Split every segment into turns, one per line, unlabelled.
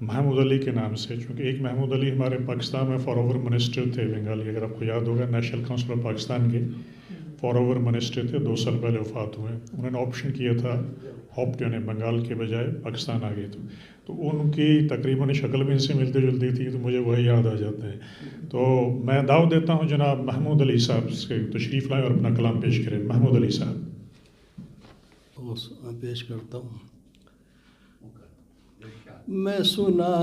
محمود علی کے نام سے، چونکہ ایک محمود علی ہمارے پاکستان میں فار اوور منسٹر تھے بنگالی، اگر آپ کو یاد ہوگا نیشنل کونسل آف پاکستان کے فار اوور منسٹر تھے، 2 سال پہلے وفات ہوئے. انہوں نے آپشن کیا تھا ہاپ جو ہے بنگال کے بجائے پاکستان آ گئی تو ان کی تقریباً شکل بھی ان سے ملتی جلتی تھی، تو مجھے وہی یاد آ جاتے ہیں. تو میں دعوت دیتا ہوں جناب محمود علی صاحب سے تشریف لائیں اور اپنا کلام پیش کریں. محمود علی صاحب.
پیش کرتا ہوں. میں سنا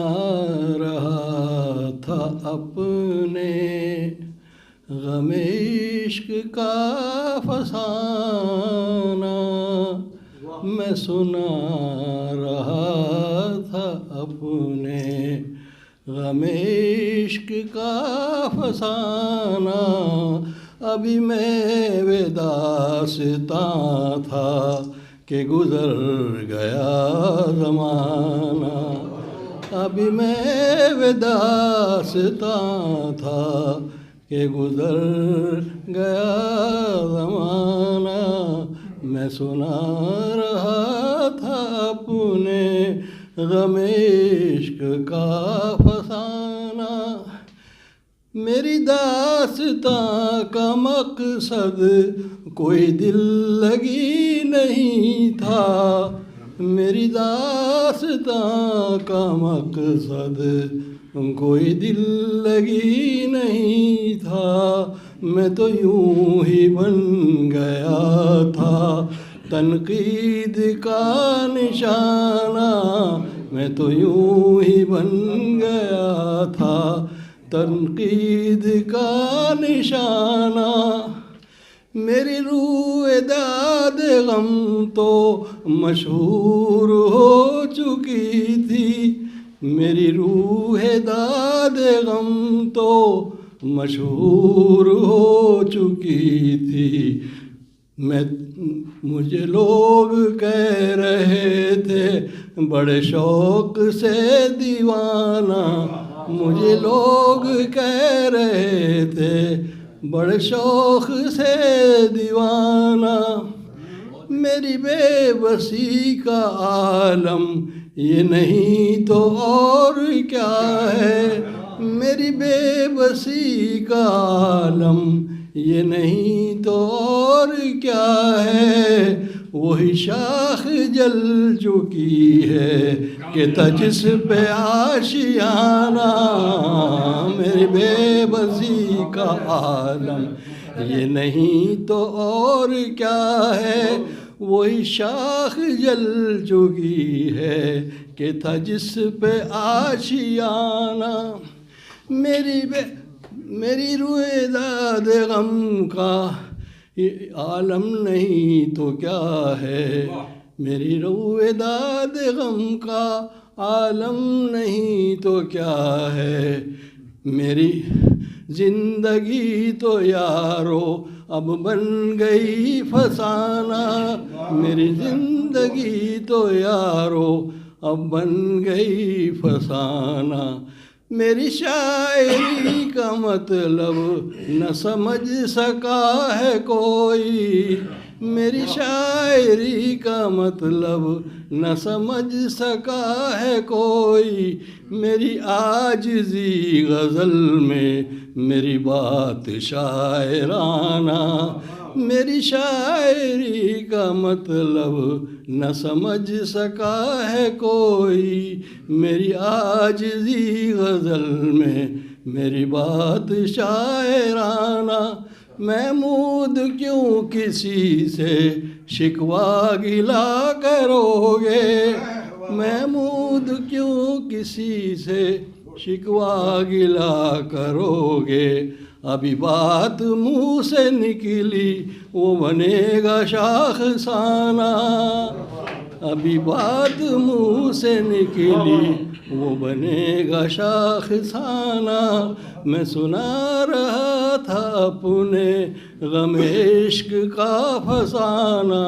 رہا تھا اپنے غم عشق کا فسانہ، میں سنا رہا تھا اپنے غم عشق کا فسانہ، ابھی میں وہ داستاں تھا کہ گزر گیا زمانہ، ابھی میں وہ داستاں تھا کہ گزر گیا زمانہ، میں سنا رہا تھا اپنے غم عشق کا فسانہ. میری داستاں کا مقصد کوئی دل لگی نہیں تھا، میری داستاں کا مقصد کوئی دل لگی نہیں تھا، میں تو یوں ہی بن گیا تھا تنقید کا نشانہ، میں تو یوں ہی بن گیا تھا تنقید کا نشانہ. میری روح داد غم تو مشہور ہو چکی تھی، میری روح داد غم تو مشہور ہو چکی تھی. مجھے لوگ کہہ رہے تھے بڑے شوق سے دیوانہ، مجھے لوگ کہہ رہے تھے بڑے شوق سے دیوانہ. میری بے بسی کا عالم یہ نہیں تو اور کیا ہے، میری بے بسی کا عالم یہ نہیں تو اور کیا ہے، وہی شاخ جل چکی ہے کہ تھا جس پہ آشیانہ، میری بے بسی کا عالم یہ نہیں تو اور کیا ہے، وہی شاخ جل چکی ہے کہ تھا جس پہ آشیانہ. میری روئے داد غم کا عالم نہیں تو کیا ہے، میری روئے داد غم کا عالم نہیں تو کیا ہے، میری زندگی تو یارو اب بن گئی فسانہ، میری زندگی تو یارو اب بن گئی فسانہ. میری شاعری کا مطلب نہ سمجھ سکا ہے کوئی، میری شاعری کا مطلب نہ سمجھ سکا ہے کوئی، میری عاجزی غزل میں میری بات شاعرانہ، میری شاعری کا مطلب نہ سمجھ سکا ہے کوئی، میری عاجزی غزل میں میری بات شاعرانہ. محمود کیوں کسی سے شکوہ گلا کرو گے، محمود کیوں کسی سے شکوہ گلا کرو گے، ابھی بات منہ سے نکلی وہ بنے گا شاخسانہ، ابھی بات منہ سے نکلی وہ بنے گا شاخسانہ. میں سنا رہا تھا اپنے غم عشق کا فسانہ،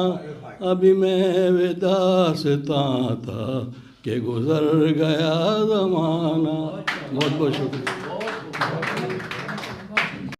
ابھی میں وہ داستاں تھا کہ گزر گیا زمانہ. بہت بہت شکریہ.